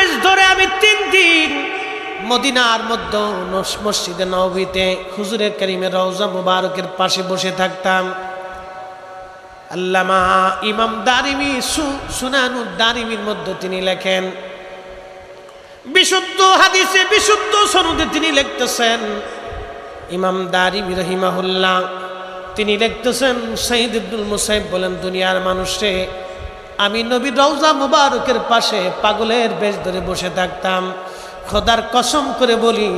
বেশ ধরে আমি 3 দিন মদিনার মধ্যে মসজিদে নববীতে হুজুরে কারীমের রওজা মুবারকের পাশে বসে থাকতাম। আল্লামা ইমাম দারিমি সুনানুদ দারিমির মধ্যে তিনি লেখেন, বিশুদ্ধ হাদিসে বিশুদ্ধ সনদে তিনি লিখতেছেন, ইমাম দারিমি রহিমাহুল্লাহ তিনি লিখতেছেন, সাইদ ইবনুল মুসাইব বলেন, দুনিয়ার মানুষে আমি নবীর রওজা মুবারকের পাশে পাগলের বেশ ধরে বসে থাকতাম। খোদার কসম করে বলি,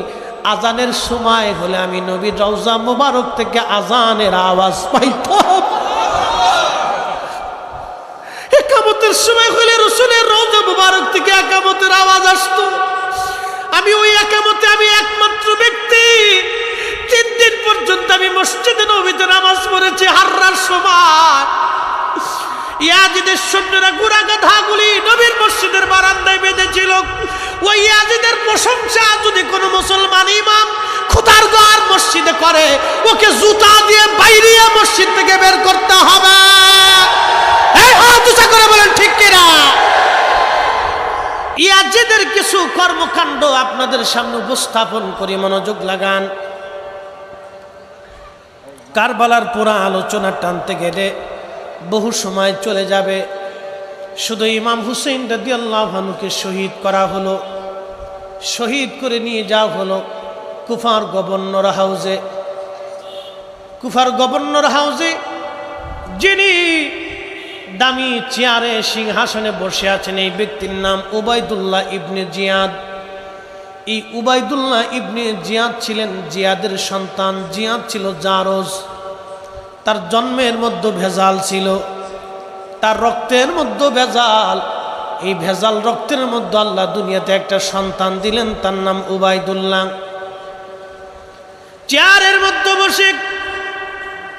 আজানের সময় হলে আমি নবীর রওজা মুবারক থেকে আজানের আওয়াজ পাইতাম। একামতের সময় হলে রাসূলের রওজা মুবারক থেকে একামতের আওয়াজ আসতো। আমি ওই একামতে আমি একমাত্র ব্যক্তি 3 দিন পর্যন্ত আমি মসজিদে নববীতে নামাজ পড়েছি। হাররার সময় ইয়াজিদের সৈন্যরা ঘোড়া গাধাগুলি নবীর মসজিদের বারান্দায় বেঁধেছিল। ওই ইয়াজিদের প্রশংসা যদি কোনো মুসলমান ইমাম খোদার ঘর মসজিদে করে, ওকে জুতা দিয়ে বাইরে মসজিদ থেকে বের করতে হবে। এই হাত উঁচা করে বলেন ঠিক কিনা? ইয়াজিদের কিছু কর্মকাণ্ড আপনাদের সামনে উপস্থাপন করে মনোযোগ লাগান। কারবালার পুরা আলোচনা টানতে গেলে বহু সময় চলে যাবে। শুধু ইমাম হুসেইন রাদিয়াল্লাহু আনহুকে শহীদ করা হলো, শহীদ করে নিয়ে যাওয়া হলো কুফার গভর্নর হাউসে। কুফার গভর্নর হাউসে যিনি দামি চেয়ারে সিংহাসনে বসে আছেন, এই ব্যক্তির নাম উবাইদুল্লাহ ইবনে জিয়াদ। এই উবাইদুল্লাহ ইবনে জিয়াদ ছিলেন জিয়াদের সন্তান। জিয়াদ ছিল জারজ। তার জন্মের মধ্যে ভেজাল ছিল, তার রক্তের মধ্যে ভেজাল। এই ভেজাল রক্তের মধ্যে আল্লাহ দুনিয়াতে একটা সন্তান দিলেন, তার নাম উবাইদুল্লাহ। চেয়ারের মধ্যে বসে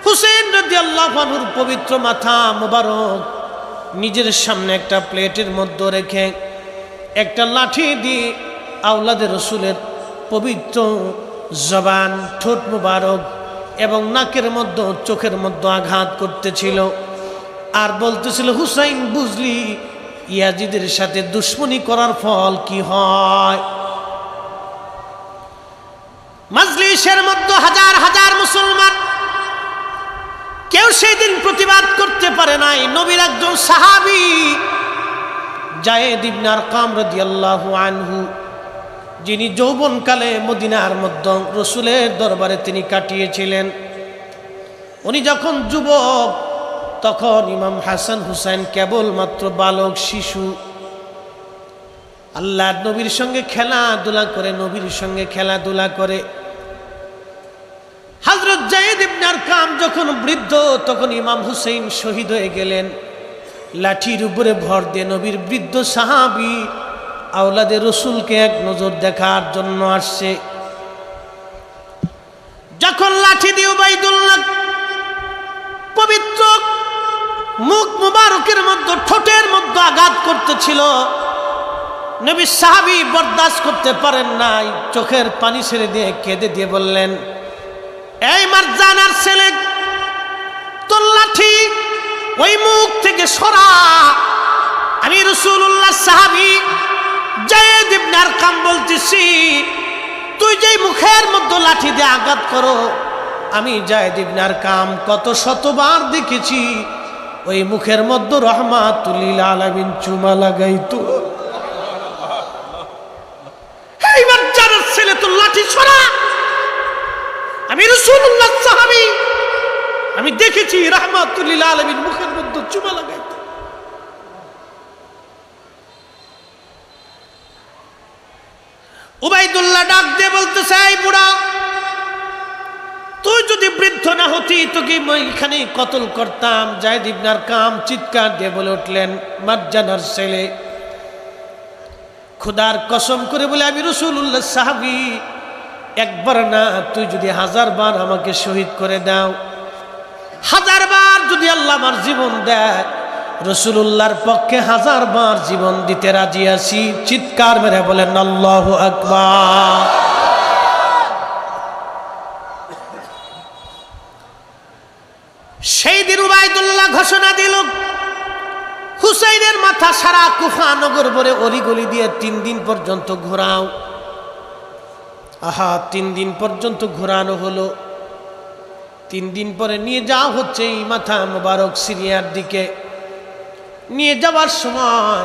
হুসেইন রাদিয়াল্লাহু আনহুর পবিত্র মাথা মোবারক নিজের সামনে একটা প্লেটের মধ্যে রেখে একটা লাঠি দিয়ে আওলাদে রসুলের পবিত্র জবান, ঠোঁট মোবারক এবং নাকের মধ্যে, চোখের মধ্যে আঘাত করতেছিল আর বলতেছিল, হুসাইন বুঝলি ইয়াজিদের সাথে দুশ্মনী করার ফল কি হয়? মাজলিসের মধ্যে হাজার হাজার মুসলমান, কেউ সেই দিন প্রতিবাদ করতে পারে নাই। নবীর একজন সাহাবী যায়েদ ইবনে আরকাম রাদিয়াল্লাহু আনহু, যিনি যৌবনকালে মদিনার মধ্যে রসুলের দরবারে তিনি কাটিয়েছিলেন, উনি যখন যুবক তখন ইমাম হাসান হুসাইন কেবলমাত্র বালক শিশু। আল্লাহর নবীর সঙ্গে খেলাধুলা করে, নবীর সঙ্গে খেলাধুলা করে। হযরত যায়েদ ইবনে আরকাম যখন বৃদ্ধ, তখন ইমাম হুসাইন শহীদ হয়ে গেলেন। লাঠির উপরে ভর দিয়ে নবীর বৃদ্ধ সাহাবী আওলাদে রসুলকে এক নজর দেখার জন্য আসছে। যখন লাঠি দিয়ে উবাইদুল্লাহ পবিত্র মুখ মুবারকের মধ্যে, ঠোঁটের মধ্যে আঘাত করতেছিল, নবী সাহাবী বরদাস্ত করতে পারেন নাই, চোখের পানি ছেড়ে দিয়ে কেঁদে দিয়ে বললেন, এই মারজানার ছেলে, তোর লাঠি ওই মুখ থেকে সরা। আমি রাসূলুল্লাহ সাহাবী যায়েদ ইবনে আরকাম বলতেছি, তুই যেই মুখের মধ্যে লাঠি দিয়ে আঘাত করো, আমি যায়েদ ইবনে আরকাম কত শতবার দেখেছি ওই মুখের মধ্যে রহমাতুল লিল আলামিন চুমা লাগাইতো। এইবার জানার ছেলে, তোর লাঠি সরা। আমি রাসূলুল্লাহ সাহাবী, আমি দেখেছি রহমাতুল লিল আলামিন মুখের মধ্যে চুমা লাগাইতো। উবাইদুল্লাহ ডাক দিয়ে বলতেছে, এই বুড়া, তুই যদি বৃদ্ধ না হতি তোকে এখানে কতল করতাম। যায়েদ ইবনে আরকাম চিৎকার দিয়ে বলে উঠলেন, মারজানার ছেলে, খোদার কসম করে বলে আমি রাসূলুল্লাহ সাহাবী, একবার না, তুই যদি 1000 বার আমাকে শহীদ করে দাও, 1000 বার যদি আল্লাহ আমার জীবন দেয়, রাসূলুল্লাহর পক্ষে 1000 বার জীবন দিতে রাজি আছি। চিৎকার মেরে বলেন আল্লাহু আকবার। সেই দিন উবাইদুল্লাহ ঘোষণা দিল, হুসাইনের মাথা সারা কুফা নগর ভরে অলিগলি দিয়ে 3 দিন পর্যন্ত ঘোরাও। আহা, 3 দিন পর্যন্ত ঘোরানো হলো। 3 দিন পরে নিয়ে যাওয়া হচ্ছে এই মাথা মোবারক সিরিয়ার দিকে। নিয়ে যাওয়ার সময়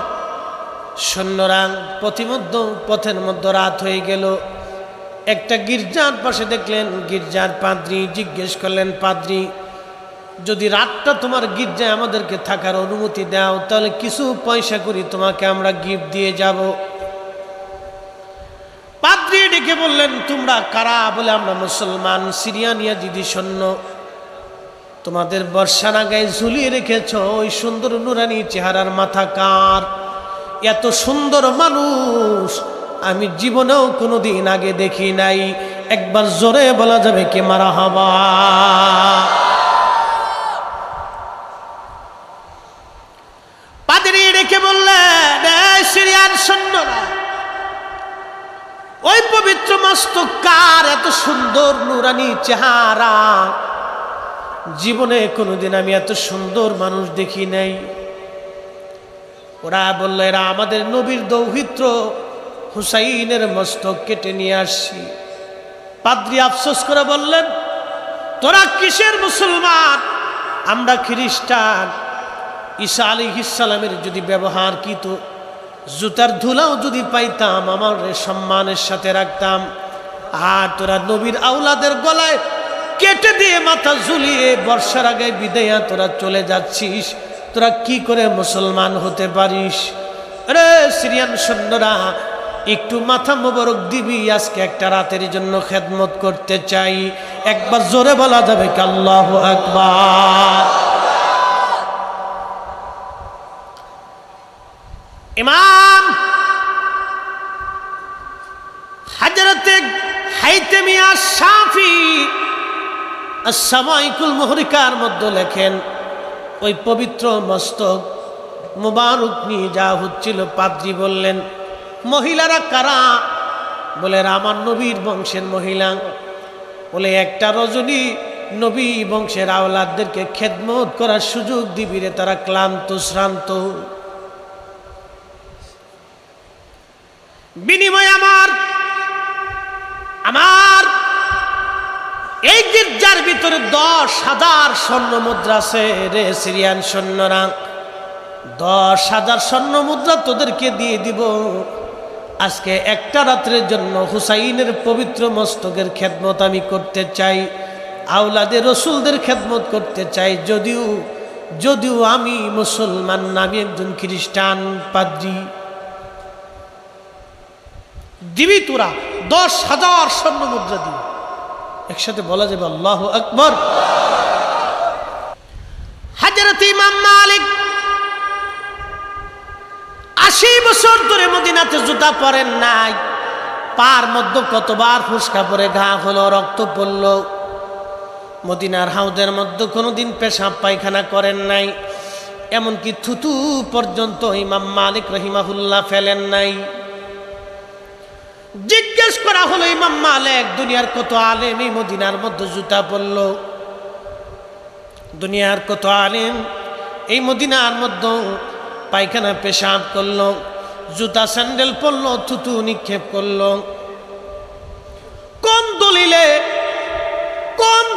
সৈন্যরা পথের মধ্যে রাত হয়ে গেল। একটা গির্জার পাশে দেখলেন, গির্জার পাদ্রী জিজ্ঞেস করলেন, পাদ্রী, যদি রাতটা তোমার গির্জায় আমাদেরকে থাকার অনুমতি দাও, তাহলে কিছু পয়সা করি তোমাকে আমরা গিফট দিয়ে যাব। পাদ্রী ডেকে বললেন, তোমরা কারা? বলে, আমরা মুসলমান, সিরিয়ান ইয়াজিদি সৈন্য। তোমাদের বর্ষানা গায়ে ঝুলিয়ে রেখেছ ওই সুন্দর নুরানি চেহারার মাথা কার? এত সুন্দর মানুষ আমি জীবনেও কোনোদিন আগে দেখি নাই। একবার জোরে বলা যাবে কে মারহাবা? পাদ্রী ডেকে বললেন, সিরিয়ান সৈন্যরা, ওই পবিত্র মস্তক কার? এত সুন্দর নুরানি চেহারা, জীবনে কোনোদিন আমি এত সুন্দর মানুষ দেখি নাই। ওরা বলল, এরা আমাদের নবীর দৌহিত্র হুসাইনের মস্তক কেটে নিয়ে আসছি। পাদ্রী আফসোস করে বললেন, তোরা কিসের মুসলমান? আমরা খ্রিস্টান। ঈসা আলাইহিস সালামের যদি ব্যবহার কৃত জুতার ধুলাও যদি পাইতাম, আমার সম্মানের সাথে রাখতাম। আর তোরা নবীর আওলাদের গলায় কেটে দিয়ে মাথা ঝুলিয়ে বর্ষার আগে বিদায়া তোরা চলে যাচ্ছিস। তোরা কি করে মুসলমান হতে পারিস? রে সিরিয়ান সৈন্যরা, একটু মাথা মোবারক দিবি, আজকে একটা রাতের জন্য খেদমত করতে চাই। একবার জোরে বলা যাবে কি আল্লাহু আকবার? ইমাম হযরতে হাইতেমিয়া শাফি as-সামাইকুল মুহরিকার মধ্যে লেখেন, ওই পবিত্র মস্তক মুবারক নিয়ে যাওয়া হচ্ছিল। পাদ্রী বললেন, মহিলারা কারা? বলে, আমার নবীর বংশের মহিলা। বলে, একটা রজনী নবী বংশের আওলাদদেরকে খেদমত করার সুযোগ দিবি রে, তারা ক্লান্ত শ্রান্ত। বিনিময় আমার এই গির্জার ভিতরে 10,000 স্বর্ণ মুদ্রা আছে রে সিরিয়ান সৈন্যরা। 10,000 স্বর্ণ মুদ্রা তোদেরকে দিয়ে দিব। আজকে একটা রাত্রের জন্য হুসাইনের পবিত্র মস্তকের খেদমত আমি করতে চাই, আওলাদের রসুলদের খেদমত করতে চাই। যদিও আমি মুসলমান না, আমি একজন খ্রিস্টান। পাদ্রী, দিবি তোরা 10,000 স্বর্ণ মুদ্রা দিবি। একসাথে বলা যাবে আল্লাহু আকবার। হযরত ইমাম মালিক 80 বছর ধরে মদিনাতে জুতা পরেন নাই। পার মধ্যে কতবার ফুসকা পরে ঘা হলো, রক্ত পড়ল। মদিনার হাউদের মধ্যে কোনোদিন পেশাব পায়খানা করেন নাই, এমনকি থুতু পর্যন্ত ইমাম মালিক রহিমাহুল্লাহ ফেলেন নাই। জিজ্ঞেস করা হলো, ইমাম মালিক, দুনিয়ার কত আলেম এই মদিনার মধ্যে জুতা পরল? দুনিয়ার কত আলেম এই মদিনার মধ্যে পায়খানা পেশাব করলো, জুতা স্যান্ডেল পরলো, থুতু নিক্ষেপ করলো? কোন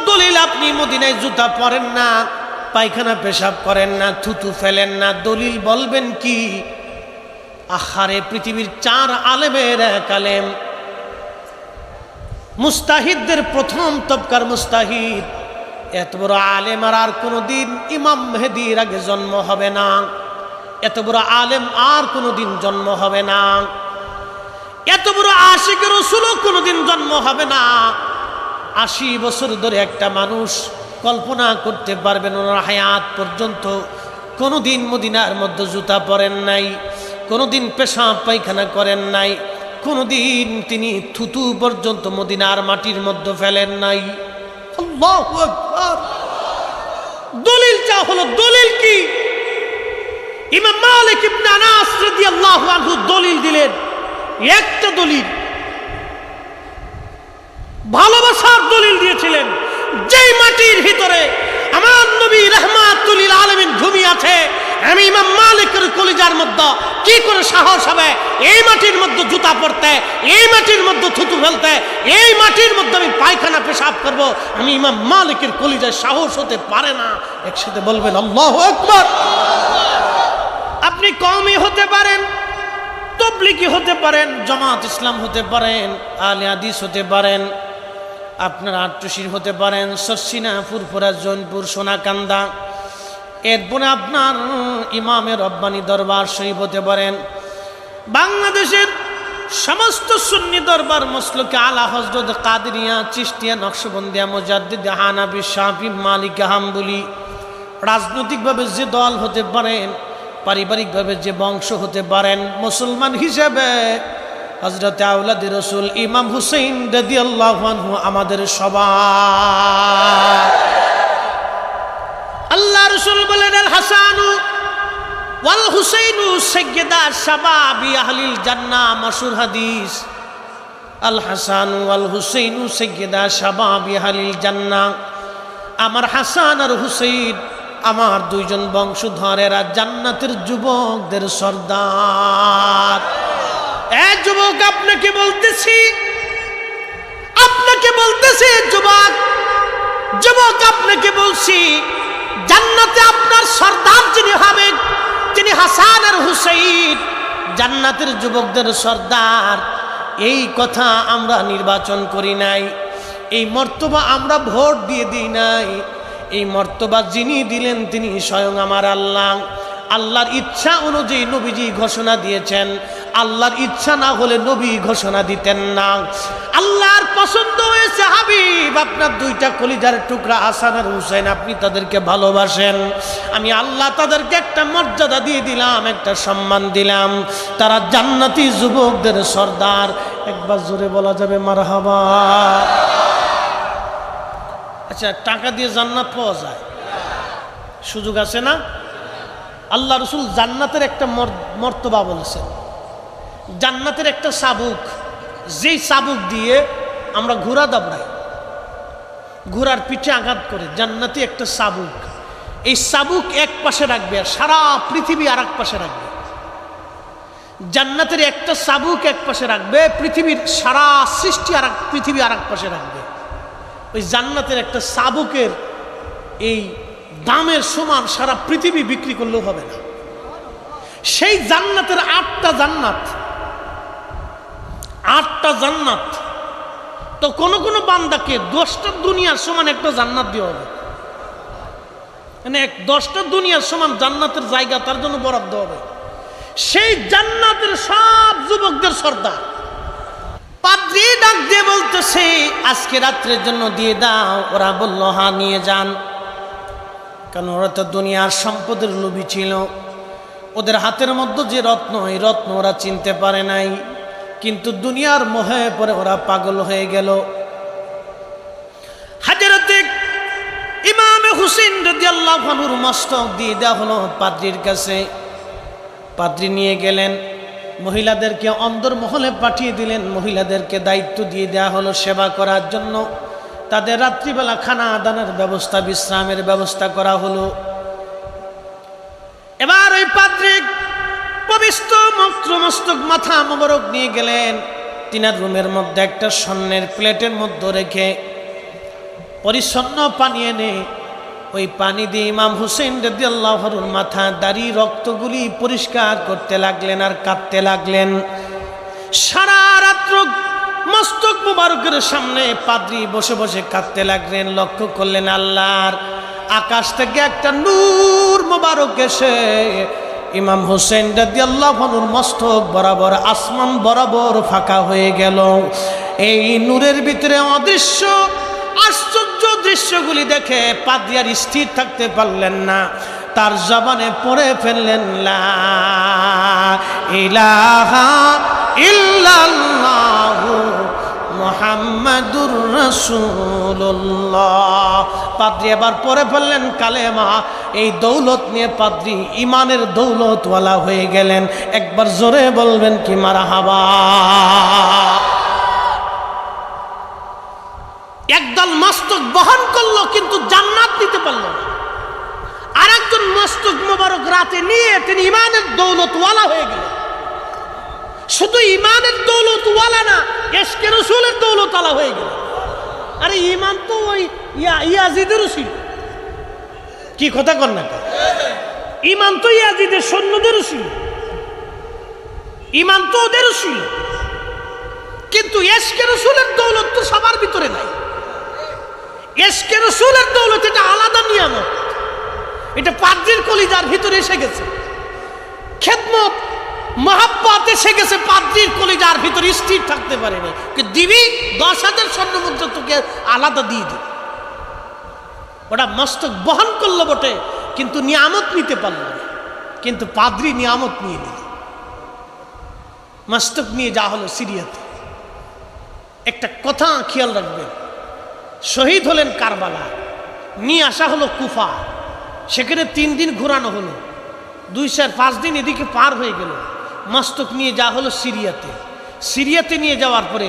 দলিলে আপনি মদিনায় জুতা পরেন না, পায়খানা পেশাব করেন না, থুতু ফেলেন না? দলিল বলবেন কি? আহারে, পৃথিবীর 4 আলেমের 1 আলেম, মুস্তাহিদদের প্রথম তবকার মুস্তাহিদ। এত বড় আলেম আর কোনোদিন ইমাম মেহেদির আগে জন্ম হবে না। এত বড় আলেম আর কোনোদিন জন্ম হবে না। এত বড় আশিক রাসূলও কোনোদিন জন্ম হবে না। 80 বছর ধরে একটা মানুষ কল্পনা করতে পারবেন ওনার হায়াত পর্যন্ত কোনোদিন মদিনার মধ্যে জুতা পরেন নাই, কোনোদিন পেশাব পায়খানা করেন নাই, কোনোদিন তিনি থুতু পর্যন্ত মদিনার মাটির মধ্যে ফেলেন নাই। আল্লাহু আকবার। দলিল চা হলো, দলিল কি? ইমাম মালিক ইবনে আনাস রাদিয়াল্লাহু আনহু দলিল দিলেন, একটা দলিল, ভালোবাসার দলিল দিয়েছিলেন। যেই মাটির ভিতরে আমার নবী রাহমাতুল লিল আলামিন ঘুমিয়ে আছে, আমি ইমাম মালিকের কলিজার মধ্যে কি করে সাহস হবে এই মাটির মধ্যে জুতা পরতে, এই মাটির মধ্যে থুতু ফেলতে, এই মাটির মধ্যে আমি পায়খানা পেশাব করব? আমি ইমাম মালিকের কলিজায় সাহস হতে পারে না। একসাথে বলবেন আল্লাহু আকবার। আপনি কওমি হতে পারেন, তবলিগি হতে পারেন, জামাত ইসলাম হতে পারেন, আহলে হাদিস হতে পারেন, আপনার আট্টশির হতে পারেন, সরসিনা, ফুরফুরা, জৈনপুর, সোনাকান্দা, এরপরে আপনার ইমামের রব্বানি দরবার শরীফ হতে পারেন, বাংলাদেশের সমস্ত সুন্নি দরবার মসলকে আলা হযরত কাদেরিয়া, চিশতিয়া, নকশবন্দিয়া, মুজাদ্দিদ, হানাফি, শাফি, মালিকি, হাম্বলি। রাজনৈতিকভাবে যে দল হতে পারেন, পারিবারিকভাবে যে বংশ হতে পারেন, মুসলমান হিসেবে হযরত আওলাদ রাসূল ইমাম হুসাইন রাদিয়াল্লাহু আনহু আমাদের সবার। আল্লাহ রাসূল বলেন আল হাসানু ওয়াল হুসাইনু সাইয়্যিদা শাবাবি আহলিল জান্নাহ। মাশহুর হাদিস, আল হাসানু ওয়াল হুসাইনু সাইয়্যিদা শাবাবি আহলিল জান্নাহ। আমার হাসান আর হুসাইন আমার দুইজন বংশধরেরা জান্নাতের যুবকদের সর্দার। এই যুবক আপনাকে বলতেছি, যুবক, যুবক আপনাকে বলছি, জান্নাতে আপনার সর্দার যিনি হবেন, তিনি হাসান আর হুসাইন, জান্নাতের যুবকদের সর্দার। এই কথা আমরা নির্বাচন করি নাই, এই মর্তবা আমরা ভোট দিয়ে দিই নাই। এই মর্তবা যিনি দিলেন তিনি স্বয়ং আমার আল্লাহ। আল্লাহর ইচ্ছা অনুযায়ী নবীজি ঘোষণা দিয়েছেন, আল্লাহর ইচ্ছা না হলে নবী ঘোষণা দিতেন না। আল্লাহর পছন্দ হয়েছে হাবিব আপনার দুইটা কলিজার টুকরা হাসান আর হুসাইন, আপনি তাদেরকে ভালোবাসেন। আমি আল্লাহ তাদেরকে একটা মর্যাদা দিয়ে দিলাম, একটা সম্মান দিলাম, তারা জান্নাতি যুবকদের সর্দার। একবার জোরে বলা যাবে মারহাবা? আচ্ছা, টাকা দিয়ে জান্নাত পাওয়া যায়? সুযোগ আছে না? আল্লাহ রসুল জান্নাতের একটা মর্তবা বলেছেন, জান্নাতের একটা চাবুক, যেই চাবুক দিয়ে আমরা ঘোড়া দাবড়াই, ঘোড়ার পিঠে আঘাত করে, জান্নাতি একটা চাবুক। এই চাবুক এক পাশে রাখবে আর সারা পৃথিবী আর এক পাশে রাখবে। জান্নাতের একটা চাবুক এক পাশে রাখবে, পৃথিবীর সারা সৃষ্টি আর পৃথিবী আর এক পাশে রাখবে। ওই জান্নাতের একটা চাবুকের এই দামের সমান সারা পৃথিবী বিক্রি করলেও হবে না। সেই জান্নাতের আটটা জান্নাত। তো কোন কোন বান্দাকে 10টা দুনিয়ার সমান একটা জান্নাত দেওয়া হবে, মানে 10টা দুনিয়ার সমান জান্নাতের জায়গা তার জন্য বরাদ্দ হবে। সেই জান্নাতের সব যুবকদের সর্দার। পাদ্রী ডাক দিয়ে বলতেছে, আজকে রাত্রের জন্য দিয়ে দাও। ওরা বলল হ্যাঁ নিয়ে যান। কারণ ওরা তো দুনিয়ার সম্পদের লোভী ছিল। ওদের হাতের মধ্যে যে রত্ন, এই রত্ন ওরা চিনতে পারে নাই, কিন্তু দুনিয়ার মোহে পরে ওরা পাগল হয়ে গেল। হযরতে ইমাম হুসাইন রাদিয়াল্লাহু আনহুর মস্তক দিয়ে দেওয়া হলো পাদ্রীর কাছে। পাদ্রী নিয়ে গেলেন, মহিলাদেরকে অন্দরমহলে পাঠিয়ে দিলেন, মহিলাদেরকে দায়িত্ব দিয়ে দেওয়া হলো সেবা করার জন্য। তাদের রাত্রিবেলা খানা দানের ব্যবস্থা, বিশ্রামের ব্যবস্থা করা হলো। এবার ওই পাদ্রী পবিত্র মস্তক মাথা মোবারক নিয়ে গেলেন তিনার রুমের মধ্যে একটা স্বর্ণের প্লেটের মধ্যে রেখে পরিচ্ছন্ন পানি এনে ওই পানি দিয়ে ইমাম হুসাইন রাদিয়াল্লাহু আনহুর মাথা, দাড়ি, রক্তগুলি পরিষ্কার করতে লাগলেন আর কাঁদতে লাগলেন। সারা রাত্র মস্তক মুবারকের সামনে পাদ্রী বসে বসে কাঁদতে লাগলেন। লক্ষ্য করলেন আল্লাহর আকাশ থেকে একটা নূর মুবারক এসে ইমাম হুসাইন রাদিয়াল্লাহু আনহুর মস্তক বরাবর, আসমান বরাবর ফাঁকা হয়ে গেল। এই নূরের ভিতরে অদৃশ্য আশ্চর্য দৃশ্যগুলি দেখে পাদ্রী আর স্থির থাকতে পারলেন না, তার জবানে পড়ে ফেললেন লা ইলাহা ইল্লাল্লাহু মুহাম্মাদুর রাসূলুল্লাহ। পাদ্রী এবার পড়ে ফেললেন কালেমা। এই দৌলত নিয়ে পাদ্রী ইমানের দৌলতওয়ালা হয়ে গেলেন। একবার জোরে বলবেন কি মারহাবা? একদল মস্তক বহন করলো কিন্তু জান্নাত নিতে পারল না। আর একজন মস্তক মোবারক রাতে নিয়ে তিনি ইমানের দৌলতওয়ালা হয়ে গেলেন। শুধু ইমানের দৌলতওয়ালা না, ইশকে রাসূলের দৌলতওয়ালা হয়ে গেলেন। আরে ইমান তো ওই ইয়াজিদেরও ছিল, কি কথা কন না? ইমান তো ইয়াজিদের সৈন্যদেরও ছিল, ইমান তো ওদেরও ছিল, কিন্তু ইশকে রাসূলের দৌলত তো সবার ভিতরে নাই। ইশকে রাসূলের দৌলত এটা আলাদা নিয়ামত, এটা পাদ্রীর কলিজার ভিতরে এসে গেছে। খেদমত মহাব্বত এসে গেছে পাদ্রীর কলিজার ভিতরে, স্থির থাকতে পারে না। দিবি 10,000 স্বর্ণ মুদ্রা তোকে আলাদা দিয়ে দিবি। ওটা মস্তক বহন করলো বটে, কিন্তু নিয়ামত নিতে পারল না। কিন্তু পাদ্রী নিয়ামত নিয়ে নিল। মস্তক নিয়ে যা হলো সিরিয়াতে। একটা কথা খেয়াল রাখবেন, শহীদ হলেন কারবালা, নিয়ে আসা হলো কুফা, সেখানে 3 দিন ঘোরানো হলো, 2-4-5 দিন এদিকে পার হয়ে গেল। মস্তক নিয়ে যা হলো সিরিয়াতে। সিরিয়াতে নিয়ে যাওয়ার পরে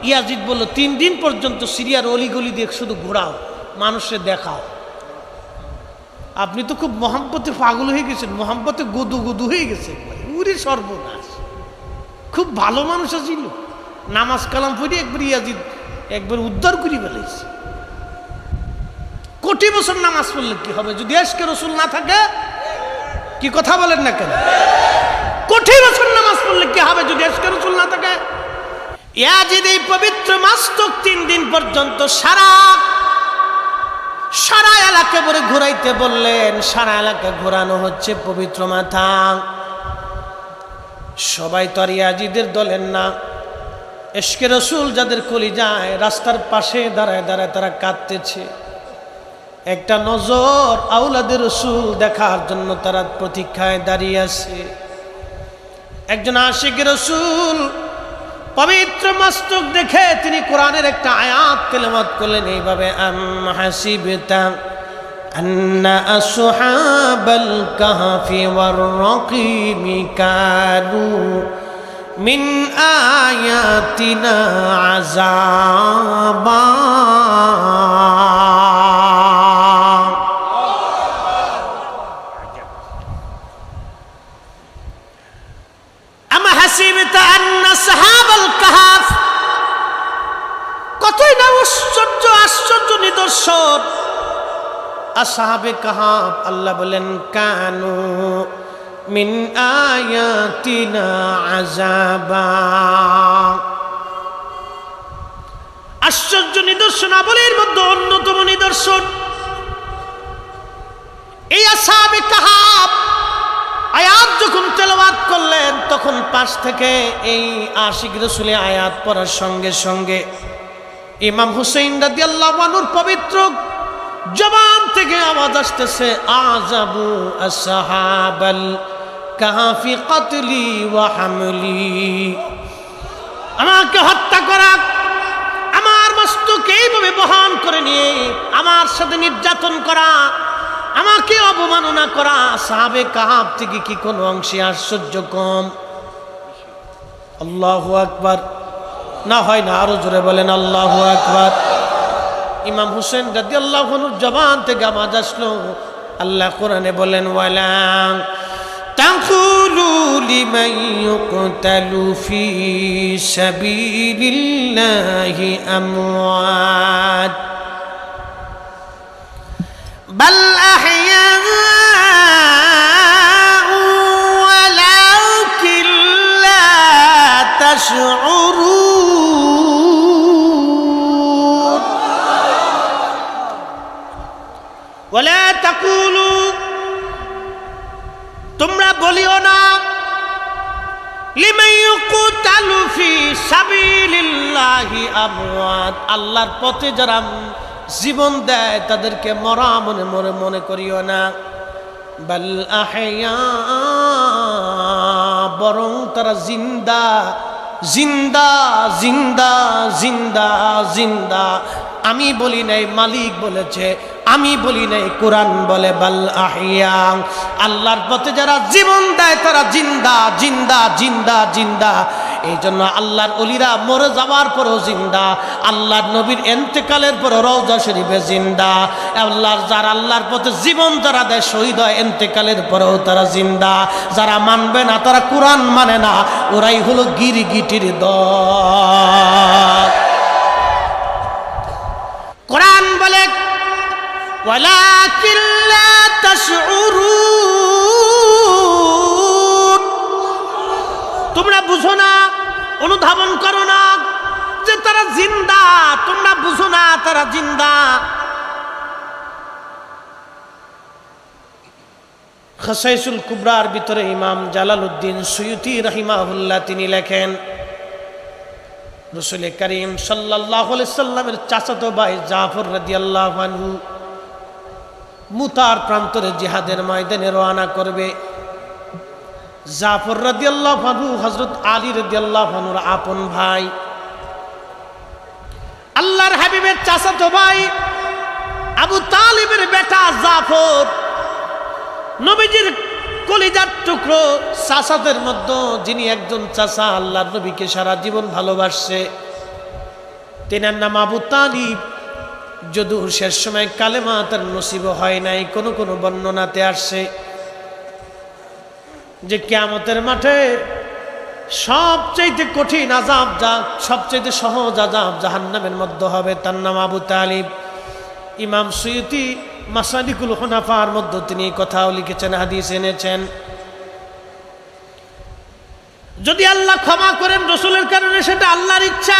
ইয়াজিদ বলল 3 দিন পর্যন্ত সিরিয়ার অলিগলি দিয়ে শুধু ঘোরাও, মানুষের দেখাও। আপনি তো খুব মোহাম্মতে পাগল হয়ে গেছেন, মোহাম্মতে গদু গদু হয়ে গেছে, উরে সর্বনাশ। খুব ভালো মানুষ ছিল, নামাজ কালাম পড়ে একবার ইয়াজিদ একবার উদ্ধার করে ফেলেছে। কোটি বছর নামাজ পড়লে কি হবে যদি ইশকে রাসূল না থাকে? কি কথা বলেন না কেন? কোটি বছর নামাজ পড়লে কি হবে যদি ইশকে রাসূল না থাকে? ইয়াজিদ এই পবিত্র মস্তক 3 দিন পর্যন্ত সারা এলাকা ভরে ঘুরাইতে বললেন। সারা এলাকা ঘোরানো হচ্ছে পবিত্র মাথা। সবাই তো আর ইয়াজিদের দলের না। ইশকে রাসূল যাদের কলিজায়, রাস্তার পাশে দাঁড়ায় দাঁড়ায় তারা কাঁদতেছে। একটা নজর আওলাদে রাসূল দেখার জন্য তারা প্রতীক্ষায় দাঁড়িয়ে আছে। একজন আশিকে রাসূল পবিত্র মস্তক দেখে তিনি কোরআনের একটা আয়াত তেলাওয়াত করলেন এইভাবে, আম হাসিবতা আন্না আসহাবাল কাহফি ওয়ার রাকিমি কানু মিন আয়াতিনা আযাবা। কতই না আশ্চর্য নিদর্শন। আসহাবে কাহাফ, আল্লাহ বলেন কানু মিন আয়াতিনা আযাবা। আশ্চর্য নিদর্শনাবলীর মধ্যে অন্যতম নিদর্শন এই আসহাবে কাহাফ। আয়াত যখন তেলাওয়াত করলেন তখন পাশ থেকে এই আশিক রাসূলের আয়াত পড়ার সঙ্গে সঙ্গে ইমাম হুসাইন রাদিয়াল্লাহু আনহুর পবিত্র জবান থেকে আওয়াজ আসতেছে, আযাবু আসহাবাল কাহফি কতলি ওয়া হামলি। আমাকে হত্যা করা, আমার মস্তক এইভাবে বহন করে নিয়ে আমার সাথে নির্যাতন করা, আমাকে অবমাননা করা সাহাবে কাহাফ থেকে কি কোনো অংশে আশ্চর্য কম? আল্লাহু আকবার। না হয় না, আরো জোরে বলেন আল্লাহু আকবার। ইমাম হুসেন রাদিয়াল্লাহু আনহুর জবান থেকে আওয়াজ আসলো, আল্লাহ কোরআনে বলেন, ওয়ালা তাকুলু লিমান ইউকতালু ফি সাবিলিল্লাহি আমওয়াত বাল আহইয়াউ ওয়ালাকিন লা তাশউরুন। ওয়ালা তাকুলু, তোমরা বলিও না, লিমান ইউকতালু ফি সাবিলিল্লাহি আমওয়াত, আল্লাহর পথে যারা জীবন দেয় তাদেরকে মরা মনে করিও না। বাল আহইয়া, বরং তারা জিন্দা জিন্দা জিন্দা জিন্দা জিন্দা। আমি বলি নাই, মালিক বলেছে, আমি বলি নাই, কোরআন বলে বাল আহইয়া। আল্লাহর পথে যারা জীবন দেয় তারা জিন্দা জিন্দা জিন্দা জিন্দা। এই জন্য আল্লাহর ওলিরা মরে যাওয়ার পরও জিন্দা, আল্লাহর নবীর ইন্তেকালের পর রওজা শরীফে জিন্দা। আল্লাহর পথে জীবন যারা দেয় শহীদ হয় ইন্তেকালের পরেও তারা জিন্দা। যারা মানবে না, তারা কোরআন মানে না, ওরাই হলো গিরগিটির দল। কোরআন বলে ওয়ালাকিন লা তাশউরুন, তোমরা বুঝো না, অনুধাবন করো না যে তারা জিন্দা, তোমরা বুঝো না তারা জিন্দা। খাসাইসুল কুবরার ভিতরে ইমাম জালালউদ্দিন সুয়ুতি রাহিমাহুল্লাহ তিনি লেখেন, রাসূল করিম সাল্লাল্লাহু আলাইহি সাল্লামের চাচাতো ভাই জাফর রাদিয়াল্লাহু আনহু মুতার প্রান্তরে জিহাদের ময়দানে রওনা করবে। জাফর রাদিয়াল্লাহু আনহু হযরত আলী রাদিয়াল্লাহু আনহুর আপন ভাই, আল্লাহর হাবিবের চাচাতো ভাই, আবু তালিবের বেটা জাফর, নবীজির কলিজার টুকরো চাচাদের মধ্যে যিনি একজন চাচা আল্লাহর নবীকে সারা জীবন ভালোবাসছে, তিনার নাম আবু তালিব। যদিও শেষ সময় কালেমা তার নসিব হয় নাই, কোন কোন বর্ণনাতে আসছে যে কিয়ামতের মাঠে সবচেয়ে কঠিন আযাব, যা সবচেয়ে সহজ আযাব জাহান্নামের মধ্যে হবে, তার নাম আবু তালিব। ইমাম সুয়ুতি মাসালিকুল হুনাফার মধ্যে তিনি এই কথাও লিখেছেন, হাদিস এনেছেন। যদি আল্লাহ ক্ষমা করেন রাসূলের কারণে, সেটা আল্লাহর ইচ্ছা।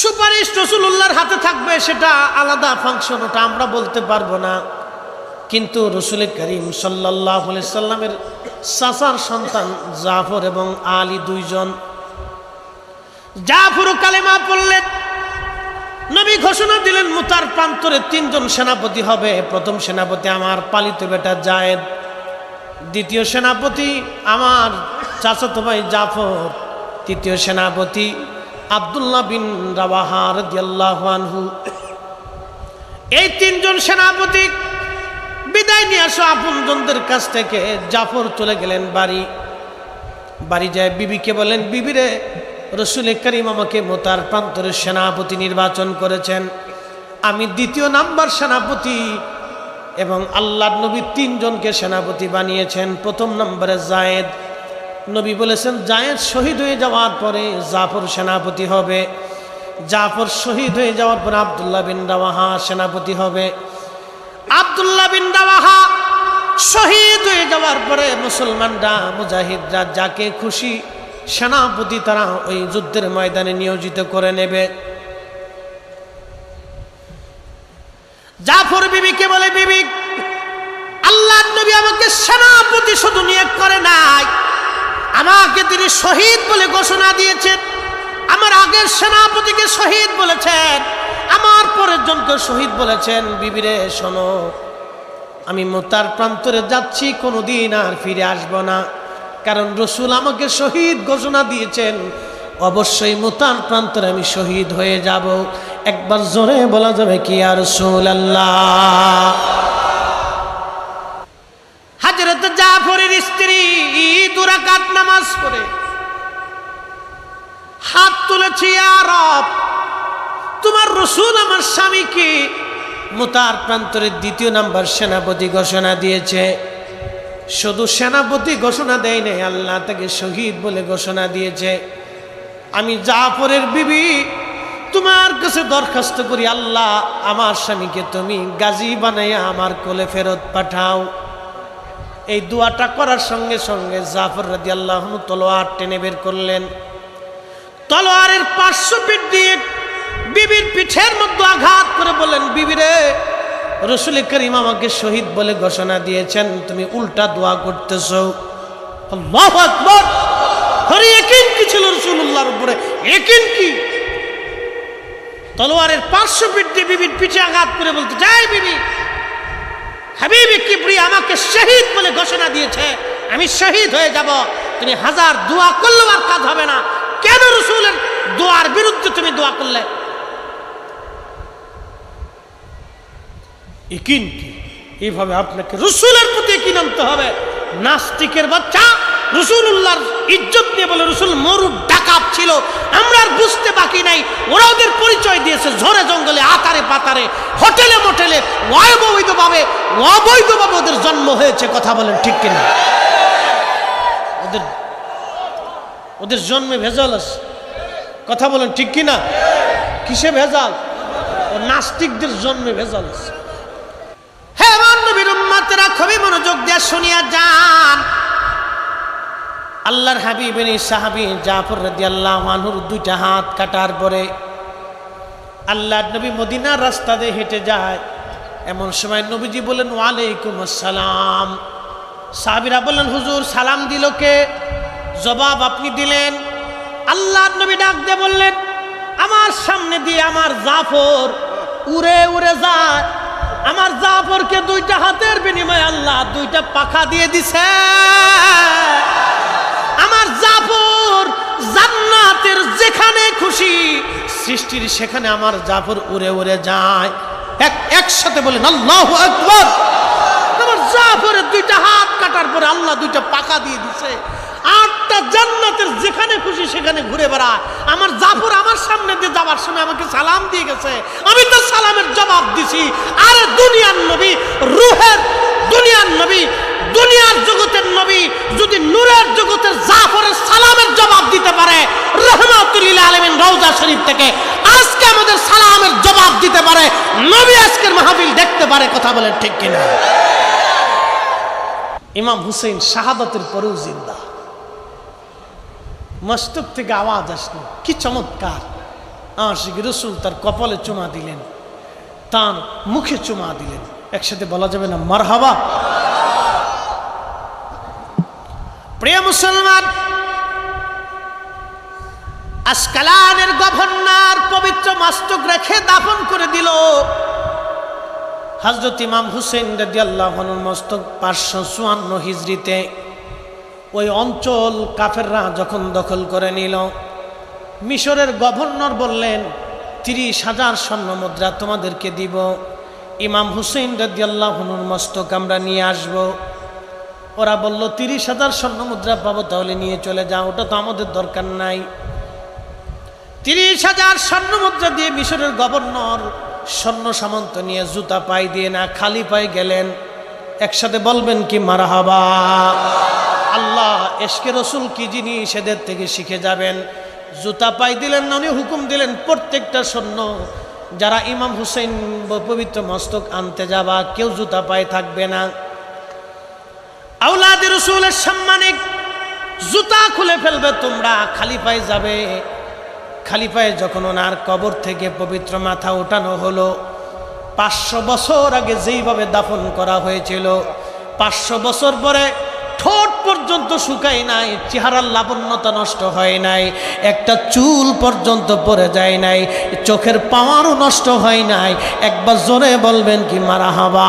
সুপারিশ রাসূলুল্লাহর হাতে থাকবে, সেটা আলাদা ফাংশন, ওটা আমরা বলতে পারবো না। কিন্তু রাসূল করিম সাল্লাল্লাহু আলাইহি সাল্লামের চাচার সন্তান জাফর এবং আলী দুইজন। জাফর কালেমা পড়লেন, নবী ঘোষণা দিলেন মুতার প্রান্তরে তিনজন সেনাপতি হবে। প্রথম সেনাপতি আমার পালিত বেটা জায়েদ, দ্বিতীয় সেনাপতি আমার চাচাতো ভাই জাফর, তৃতীয় সেনাপতি আব্দুল্লাহ বিন রাওয়াহা রাদিয়াল্লাহু আনহু। এই তিনজন সেনাপতি বিদায় নিয়ে আসো আপনজনদের কাছ থেকে। জাফর চলে গেলেন বাড়ি যায় বিবিকে বলেন, বিবিরে, রাসূল করিম আমাকে মুতার প্রান্তরের সেনাপতি নির্বাচন করেছেন, আমি দ্বিতীয় নাম্বার সেনাপতি, এবং আল্লাহর নবী তিনজনকে সেনাপতি বানিয়েছেন। প্রথম নম্বরে জায়েদ, নবী বলেছেন জায়েদ শহীদ হয়ে যাওয়ার পরে জাফর সেনাপতি হবে। জাফর শহীদ হয়ে যাওয়ার পরে আব্দুল্লাহ বিন রাওয়াহা সেনাপতি হবে। আব্দুল্লাহ বিন রাওয়াহা শহীদ হয়ে যাওয়ার পরে মুসলমানরা, মুজাহিদরা যাকে খুশি সেনাপতি তারা ওই যুদ্ধের ময়দানে নিয়োজিত করে নেবে। জাফর বিবিকে বলে, বিবি, আল্লাহর নবী আমাকে সেনাপতি শুধু নিয়োগ করে নাই, আমাকে তিনি শহীদ বলে ঘোষণা দিয়েছেন। আমার আগের সেনাপতিকে শহীদ বলেছেন, আমার পরের জনকে শহীদ বলেছেন। বিবিরে শোনো, আমি মুতার প্রান্তরে যাচ্ছি, কোনোদিন আর ফিরে আসবো না, কারণ রাসূল আমাকে শহীদ ঘোষণা দিয়েছেন, অবশ্যই মুতার প্রান্তরে আমি শহীদ হয়ে যাব। একবার জোরে বলা যাবে কি ইয়া রাসূলুল্লাহ? হযরত জাফরের স্ত্রী 2 রাকাত নামাজ পড়ে হাত তুলেছে, ইয়া রব, তোমার রাসূল আমার স্বামীকে মুতার প্রান্তরের দ্বিতীয় নাম্বার সেনাপতি ঘোষণা দিয়েছে। শুধু সেনাপতি ঘোষণা দেয় নাই, আল্লাহ তাকে শহীদ বলে ঘোষণা দিয়েছে। আমি জাফরের বিবি তোমার কাছে দরখাস্ত করি, আল্লাহ আমার স্বামীকে তুমি গাজী বানাইয়া আমার কোলে ফেরত পাঠাও। এই দোয়াটা করার সঙ্গে সঙ্গে জাফর রাদিয়াল্লাহু আনহু তলোয়ার টেনে বের করলেন। তলোয়ারের পার্শ্ব পিঠ দিয়ে বিবির পিঠের মধ্যে আঘাত করে বললেন, বিবিরে, রাসূল করিম আমাকে শহীদ বলে ঘোষণা দিয়েছেন, তুমি উল্টা দোয়া করতেছো। আল্লাহু আকবার! হরি ইয়াকিন কি ছিল রাসূলুল্লাহর উপরে, ইয়াকিন কি! তলোয়ারের পার্শ্ব পিঠ দিয়ে বিবির পিঠে আঘাত করে বলতে, যাই বিবি, হাবিবে কিবরিয়া আমাকে শহীদ বলে ঘোষণা দিয়েছে, আমি শহীদ হয়ে যাব, তুমি হাজার দোয়া করলেও আর কাজ হবে না। কেন রাসূলের দোয়ার বিরুদ্ধে তুমি দোয়া করলে? ইয়াকিন কি! এইভাবে আপনাকে রাসূলের প্রতি ইয়াকিন আনতে হবে। নাস্তিকের বাচ্চা, রাসূলুল্লাহর ইজ্জত নিয়ে বলে রসুল মরুর ডাকাত ছিল, আমরা আর বুঝতে বাকি নাই। ওরা ওদের পরিচয় দিয়েছে ঝড়ে জঙ্গলে, আতারে পাতারে, হোটেলে মোটেলে, অবৈধভাবে ওদের জন্ম হয়েছে। কথা বলেন ঠিক কিনা? ওদের জন্মে ভেজাল আছে। কথা বলেন ঠিক কিনা? কিসে ভেজাল? ও নাস্তিকদের জন্মে ভেজাল আছে। হ্যাঁ আমার নবীর উম্মতেরা খুবই মনোযোগ দিয়ে শুনিয়া যান। আল্লাহর হাবিবের সাহাবী জাফর রাদিয়াল্লাহু আনহুর দুইটা হাত কাটার পরে আল্লাহর নবী মদিনার রাস্তা দিয়ে হেঁটে যায়। এমন সময় নবীজি বলেন ওয়ালাইকুম আসসালাম। সাহাবীরা বললেন হুজুর সালাম দিল কে? জবাব আপনি দিলেন। আল্লাহর নবী ডাক দিয়ে বললেন আমার সামনে দিয়ে আমার জাফর উড়ে উড়ে যায়। আমার জাফরকে দুইটা হাতের বিনিময়ে আল্লাহ দুইটা পাখা দিয়ে দিছে। আমার জাফর জান্নাতের যেখানে খুশি সৃষ্টির সেখানে আমার জাফর উড়ে উড়ে যায়। একসাথে বলেন আল্লাহু আকবার। আমার জাফরের দুইটা হাত কাটার পরে আল্লাহ দুইটা পাখা দিয়ে দিছে। আটটা জান্নাতের যেখানে খুশি সেখানে ঘুরে বেড়ায়। আমার জাফর আমার সামনে দিয়ে যাওয়ার সময় আমাকে সালাম দিয়ে গেছে, আমি তো সালামের জবাব দিছি। আরে দুনিয়ার নবী, রূহের দুনিয়ার নবী, দুনিয়ার জগতের নবী যদি নূরের জগতের জাফরের সালামের জবাব দিতে পারে, রাহমাতুল লিল আলামিন রওজা শরীফ থেকে আজকে আমাদের সালামের জবাব দিতে পারে, নবী আজকের মাহফিল দেখতে পারে। কথা বলেন ঠিক কিনা? ইমাম হুসেইন শাহাদাতের পরেও জিন্দা। মস্তক থেকে আওয়াজ আসলো, কি চমৎকার! আশিক রাসূল তার কপালে চুমা দিলেন, তার মুখে চুমা দিলেন। একসাথে বলা যাবে না মারহাবা? প্রিয় মুসলমান, আসকালানের গভর্নর পবিত্র মস্তক রেখে দাফন করে দিল। হযরত ইমাম হুসেইন রাদিয়াল্লাহু আনহুর মস্তক 554 হিজরিতে ওই অঞ্চল কাফেররা যখন দখল করে নিল, মিশরের গভর্নর বললেন 30,000 স্বর্ণ মুদ্রা তোমাদেরকে দিব, ইমাম হুসেইন রাদিয়াল্লাহু আনহুর মস্তক আমরা নিয়ে আসব। ওরা বলল 30,000 স্বর্ণ মুদ্রা পাবো, তাহলে নিয়ে চলে যাও, ওটা তো আমাদের দরকার নাই। 30,000 স্বর্ণ মুদ্রা দিয়ে মিশরের গভর্নর স্বর্ণ সামন্ত নিয়ে জুতা পায়ে দিয়ে না খালি পায়ে গেলেন। একসাথে বলবেন কি মারহাবা? আল্লাহ এশকে রসুল কি জিনিস এদের থেকে শিখে যাবেন। জুতা পায়ে দিলেন না, উনি হুকুম দিলেন প্রত্যেকটা স্বর্ণ যারা ইমাম হুসেইন পবিত্র মস্তক আনতে যাবা কেউ জুতা পায়ে থাকবে না। আওলাদ রসুলের সম্মানে জুতা খুলে ফেলবে, তোমরা খালি পায়ে যাবে। খালি পায়ে যখন ওনার কবর থেকে পবিত্র মাথা ওঠানো হলো, 500 বছর আগে যেইভাবে দাফন করা হয়েছিল, 500 বছর পরে ঠোঁট পর্যন্ত শুকায় নাই, চেহারার লাবণ্যতা নষ্ট হয় নাই, একটা চুল পর্যন্ত পড়ে যায় নাই, চোখের পাওয়ারও নষ্ট হয় নাই। একবার জোরে বলবেন কি মারহাবা?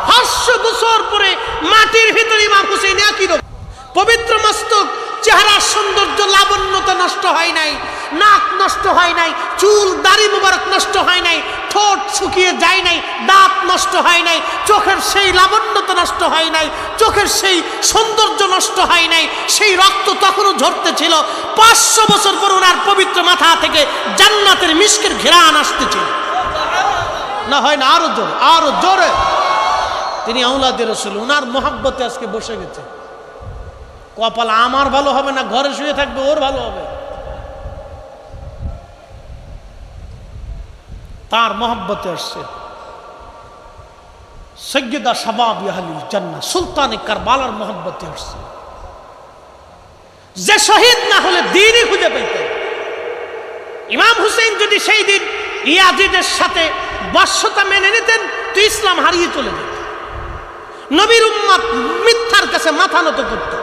500 বছর পরে মাটির ভিতরে ইমাম হুসেইন একই রকম পবিত্র মস্তক, চেহারার সৌন্দর্য লাবণ্যতা নষ্ট হয় নাই, নাক নষ্ট হয় নাই, চুল দাড়ি মুবারক নষ্ট হয় নাই, ঠোঁট শুকিয়ে যায় নাই, দাঁত নষ্ট হয় নাই, চোখের সেই লাবণ্যতা নষ্ট হয় নাই, চোখের সেই সৌন্দর্য নষ্ট হয় নাই, সেই রক্ত তখনও ঝরতেছিল। 500 বছর পর ওনার পবিত্র মাথা থেকে জান্নাতের মিশকের ঘেরান আসতেছিল। না হয় না? আরো জোরে, আরো জোরে। তিনি আওলাদে রাসূল, ওনার মহব্বতে আজকে বসে গেছে। কপাল আমার ভালো হবে না, ঘরে শুয়ে থাকবে, ওর ভালো হবে। তার মহব্বতে আসছে। সৈয়দা শাবাব আহলিল জান্নাহ সুলতানে কারবালার মহব্বতে আসছে। যে শহীদ না হলে দ্বীনই খুঁজে পেতেন। ইমাম হুসেইন যদি সেই দিন ইয়াজিদের সাথে বশ্যতা মেনে নিতেন তো ইসলাম হারিয়ে চলে যেত। নবীর উম্মত মিথ্যার কাছে মাথা নত করত।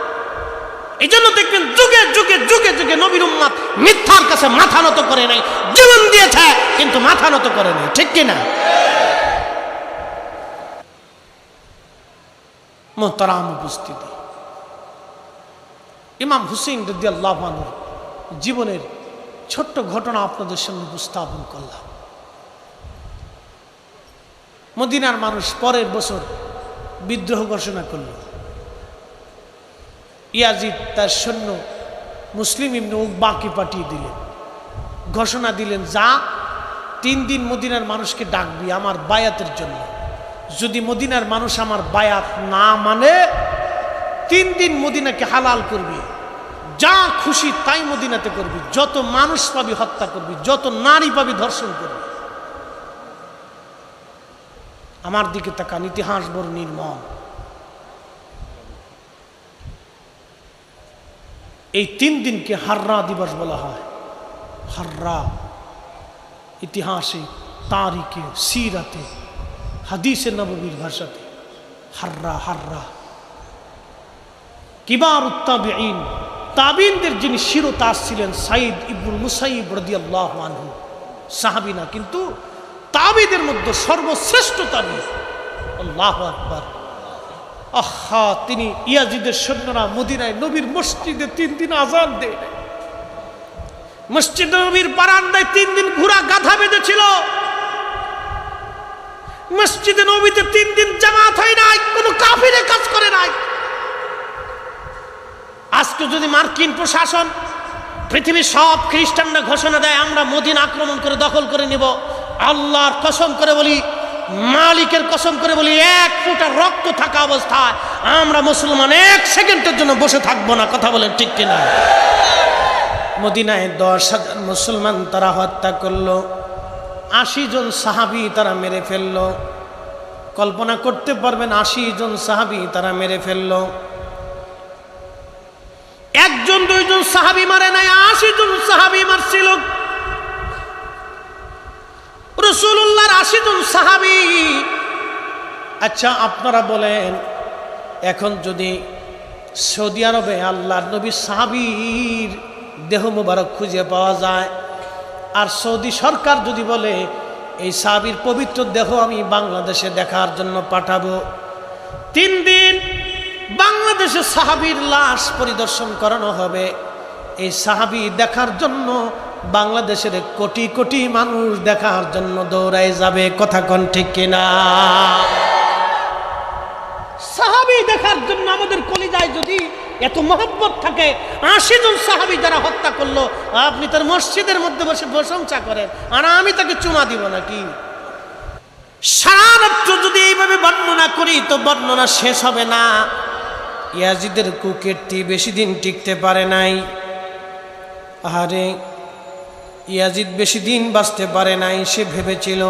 এই জন্য দেখবেন যুগে যুগে যুগে যুগে নবীর উম্মত মিথ্যার কাছে মাথা নত করে নাই, জীবন দিয়েছে কিন্তু মাথা নত করে নাই। ঠিক কিনা? মুহতারাম উপস্থিতি, ইমাম হুসেইন রাদিয়াল্লাহু আনহু জীবনের ছোট্ট ঘটনা আপনাদের সামনে উপস্থাপন করলাম। মদিনার মানুষ পরের বছর বিদ্রোহ ঘোষণা করল। ইয়াজিদ তার সৈন্য মুসলিম ইবনে উকবাকে পাঠিয়ে দিলেন, ঘোষণা দিলেন, যা 3 দিন মদিনার মানুষকে ডাকবি আমার বায়াতের জন্য। যদি মদিনার মানুষ আমার বায়াত না মানে 3 দিন মদিনাকে হালাল করবি, যা খুশি তাই মদিনাতে করবি, যত মানুষ পাবি হত্যা করবি, যত নারী পাবি ধর্ষণ করবি। আমার দিকে তাকান, ইতিহাস বড় নির্মম। এই 3 দিনকে হাররা দিবস বলা হয়। হাররা ইতিহাসে, তারিখে, সিরাতে, হাদিসে নববীর ভাষাতে হাররা হাররা। কিবার তাবিঈন, তাবিঈনদের যিনি শিরোতাজ ছিলেন সাইদ ইবনুল মুসাইয়িব রাদিয়াল্লাহু আনহু, সাহাবী না কিন্তু তাবিঈদের মধ্যে সর্বশ্রেষ্ঠ তাবিঈ। আল্লাহু আকবার। আহা, তিনি ইয়াজিদের সৈন্যরা মদিনায় নবীর মসজিদে 3 দিন আযান দেয়, মসজিদ নবীর বারান্দায় 3 দিন ঘোড়া গাধা বেঁধেছিল, মসজিদে নবীতে 3 দিন জামাত হয় নাই, কোনো কাফিরে কাজ করে নাই। আজকে যদি মার্কিন প্রশাসন, পৃথিবীর সব খ্রিস্টানরা ঘোষণা দেয় আমরা মদিনা আক্রমণ করে দখল করে নিব, আল্লাহর কসম করে বলি, মালিকের কসম করে বলি, 1 ফোঁটা রক্ত থাকা অবস্থায় আমরা মুসলমান 1 সেকেন্ডের জন্য বসে থাকবো না। কথা বলেন ঠিক কিনা? মদিনায় 10,000 মুসলমান তারা হত্যা করলো, 80 জন সাহাবী তারা মেরে ফেললো। কল্পনা করতে পারবেন, 80 জন সাহাবী তারা মেরে ফেললো। 1 জন 2 জন সাহাবী মারে নাই, 80 জন সাহাবী মারছিল। রাসূলুল্লাহর 80 জন সাহাবী। আচ্ছা আপনারা বলেন, এখন যদি সৌদি আরবে আল্লাহর নবীর সাহাবীর দেহ মুবারক খুঁজে পাওয়া যায়, আর সৌদি সরকার যদি বলে এই সাহাবীর পবিত্র দেহ আমি বাংলাদেশে দেখার জন্য পাঠাবো, 3 দিন বাংলাদেশে সাহাবীর লাশ পরিদর্শন করানো হবে। এই সাহাবী দেখার জন্য বাংলাদেশের কোটি কোটি মানুষ দেখার জন্য দৌড়ায় যাবে। কথা কোন ঠিক কিনা? সাহাবী দেখার জন্য আমাদের কলিজায় যদি এত মহব্বত থাকে, 80 জন সাহাবী যারা হত্যা করলো, আপনি তার মসজিদের মধ্যে বসে প্রশংসা করেন, আর আমি তাকে চুমা দিব নাকি? সারা রাত্র যদি এইভাবে বর্ণনা করি তো বর্ণনা শেষ হবে না। ইয়াজিদের কুকীর্তি বেশি দিন টিকতে পারে নাই। আরে ইয়াজিদ বেশি দিন বাঁচতে পারে নাই। সে ভেবেছিল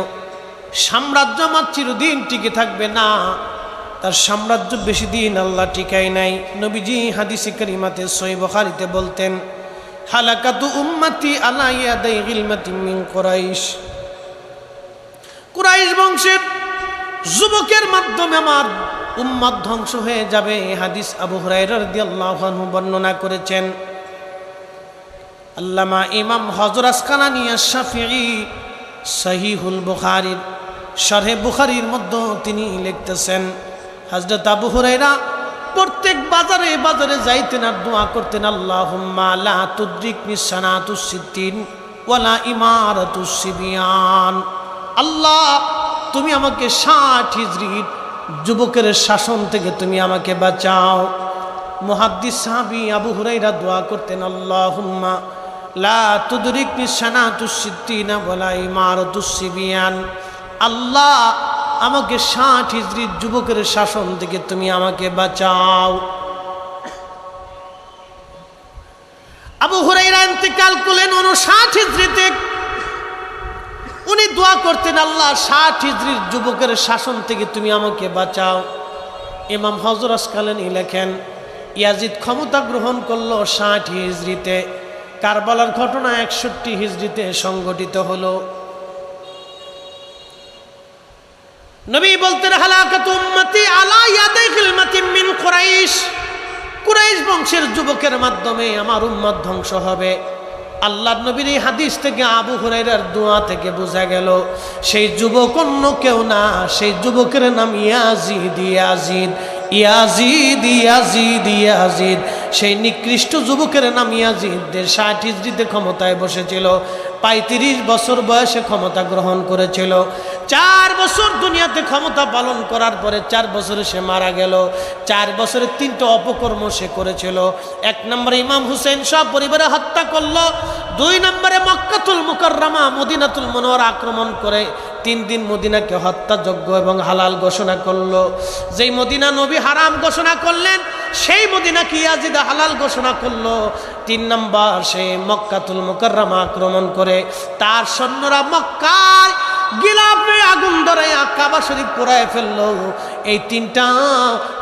সাম্রাজ্য আমার চিরদিন টিকে থাকবে না, তার সাম্রাজ্য বেশি দিন আল্লাহ টিকায় নাই। নবীজি হাদিসে কারিমাতে সহিহ বুখারীতে বলতেন, হালাকাতু উম্মতি আলা ইয়াদাই গিলমাতিন মিন কুরাইশ। কুরাইশ বংশের যুবকের মাধ্যমে আমার উম্মত ধ্বংস হয়ে যাবে। হাদিস আবু হুরায়রা রাদিয়াল্লাহু আনহু বর্ণনা করেছেন। আল্লামা ইমাম হযরত আসকালানী আশ-শাফিঈ সহিহুল বুখারীর শরহে বুখারীর মধ্যে তিনি লিখতেছেন, হযরত আবু হুরায়রা প্রত্যেক বাজারে বাজারে যাইতেন আর দোয়া করতেন, আল্লাহুম্মা লা তুদরিকনি সানাতুস সিদ্দিন ওয়ালা ইমারাতুস সিবিয়ান। আল্লাহ তুমি আমাকে 60 হিজরির যুবকের শাসন থেকে তুমি আমাকে বাঁচাও। মুহাদ্দিস সাহাবী আবু হুরায়রা দোয়া করতেন, আল্লাহুম্মা লা তুদরিকনি সানাতুস সিদ্দিন ওয়ালা ইমারাতুস সিবিয়ান। আল্লাহ আমাকে 60 হিজরির যুবকের শাসন থেকে তুমি আমাকে বাঁচাও। আবু হুরায়রা ইন্তেকাল করলেন 59 হিজরিতে। উনি দোয়া করতেন, আল্লাহ 60 হিজরির যুবকের শাসন থেকে তুমি আমাকে বাঁচাও। ইমাম হযরত আসকালানী লেখেন, ইয়াজিদ ক্ষমতা গ্রহণ করলো 60 হিজরিতে। কারবালার ঘটনা 61 হিজরিতে সংঘটিত হলো। নবী বলতেন, হালাকাতু উম্মতি আলা ইয়াদাই গিলমাতিন মিন কুরাইশ। কুরাইশ বংশের যুবকের মাধ্যমে আমার উম্মত ধ্বংস হবে। আল্লাহর নবীর এই হাদিস থেকে আবু হুরায়রার দোয়া থেকে বোঝা গেল সেই যুবক অন্য কেউ না, সেই যুবকের নাম Yazid. Yazid Yazid Yazid Yazid, সেই নিকৃষ্ট যুবকের নাম ইয়াজিদ 60 হিজরিতে ক্ষমতায় বসেছিল। 35 বছর বয়সে ক্ষমতা গ্রহণ করেছিল। 4 বছর দুনিয়াতে ক্ষমতা পালন করার পরে 4 বছরে সে মারা গেল। 4 বছরে 3টা অপকর্ম সে করেছিল। 1 নম্বরে ইমাম হুসেন সব পরিবারে হত্যা করলো। 2 নম্বরে মক্কাতুল মুকাররমা মদিনাতুল মুনাওয়ারা আক্রমণ করে 3 দিন মদিনাকে হত্যাযোগ্য এবং হালাল ঘোষণা করলো। যেই মদিনা নবী হারাম ঘোষণা করলেন, সেই মদিনাকে ইয়াজিদ হালাল ঘোষণা করলো। 3 নম্বর সে মক্কাতুল মুকাররমা আক্রমণ করে তার সৈন্যরা মক্কার গিলাফে আগুন ধরে কাবা শরীফ পোড়ায় ফেললো। এই 3টা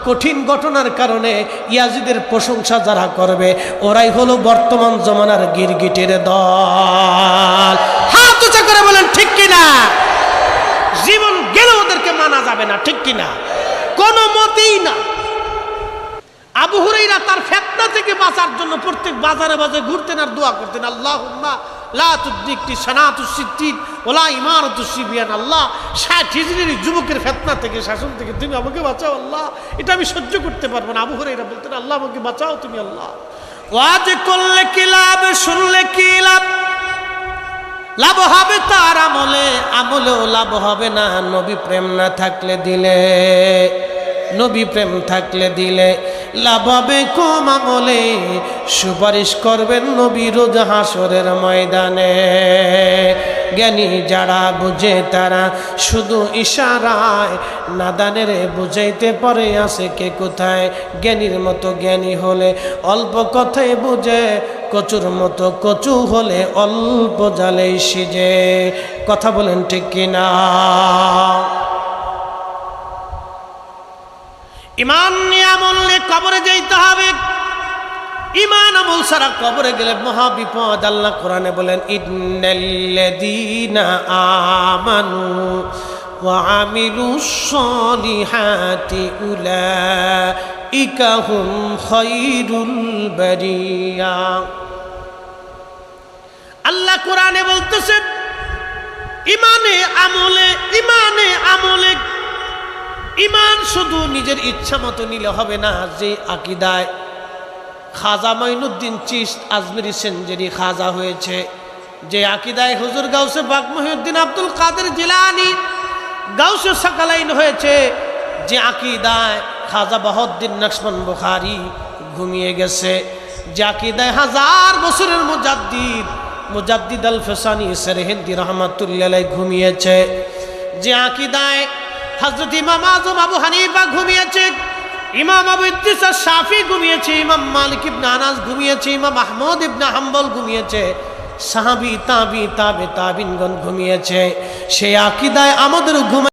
কঠিন ঘটনার কারণে ইয়াজিদের প্রশংসা যারা করবে ওরাই হলো বর্তমান জমানার গিরগিটের দল। হাত উঁচা করে বলেন ঠিক কিনা? জীবন গেলে ওদেরকে মানা যাবে না, ঠিক কিনা? কোনো মতেই না। আবু হুরায়রা তার ফিতনা থেকে বাঁচার জন্য প্রত্যেক বাজারে বাজারে ঘুরতেন আর দোয়া করতেন, আল্লাহুম্মা লা তুদরিকনি সানাতুস সিদ্দিক ওয়ালা ইমারাতুস সিবিয়ান। আল্লাহ 60 হিজরির যুবকের ফিতনা থেকে, শাসন থেকে তুমি আমাকে বাঁচাও আল্লাহ, এটা আমি সহ্য করতে পারবো না। আবু হুরায়রা বলতেন, আল্লাহ আমাকে বাঁচাও তুমি আল্লাহ। ওয়াজ করলে কি লাভ, শুনলে কি লাভ? লাভ হবে তার আমলে, আমলেও লাভ হবে না নবী প্রেম না থাকলে দিলে। নবী প্রেম থাকলে দিলে লাভ হবে কম আমলে, সুপারিশ করবেন নবী রোজ হাসরের ময়দানে। জ্ঞানী যারা বুঝে তারা শুধু ইশারায়, নাদানের বুঝাইতে পারে আছে কে কোথায়। জ্ঞানীর মতো জ্ঞানী হলে অল্প কথায় বুঝে, কচুর মতো কচু হলে অল্প জালেই সিজে। কথা বলেন ঠিক কিনা? ইমান নিয়ে আমল নিয়ে কবরে যাইতে হবে। ইমান আমল ছাড়া কবরে গেলে মহা বিপদ। আল্লাহ কোরআনে বলেন, ইন্নাল্লাযীনা আমানু ওয়া আমিলুস সলিহাতি উলাইকা হুম খায়রুল বারিয়া। আল্লাহ কোরআনে বলতেছেন, ইমানে আমলে, ইমানে আমলে। ইমান শুধু নিজের ইচ্ছা মতো নিলে হবে না। যে আকীদায় খাজা মাইনুদ্দিন চিশত আজমিরি সেনজেরি খাজা হয়েছে, যে আকীদায় হুজুর গাউসে পাক মুহিউদ্দিন আব্দুল কাদের জিলানী গাউসে সাকালাইন হয়েছে, যে আকীদায় খাজা বাহাউদ্দিন নকশবন্দ বুখারী ঘুমিয়ে গেছে, যে আকীদায় 1000 বছরের মুজাদ্দিদ আল ফিসানি সরহিন্দি রহমাতুল্লাহ আলাইহি ঘুমিয়েছে, যে আকীদায় হযরত ইমাম আযম আবু হানিফা ঘুমিয়েছে, ইমাম আবু ইদ্রিস শাফি ঘুমিয়েছে, ইমাম মালিক ইবনে আনাস ঘুমিয়েছে, ইমাম আহমদ ইবনে হাম্বল ঘুমিয়েছে, সাহাবী তাবি তাবে তাবিনগণ ঘুমিয়েছে। সেই আকীদায় আমাদের ঘুম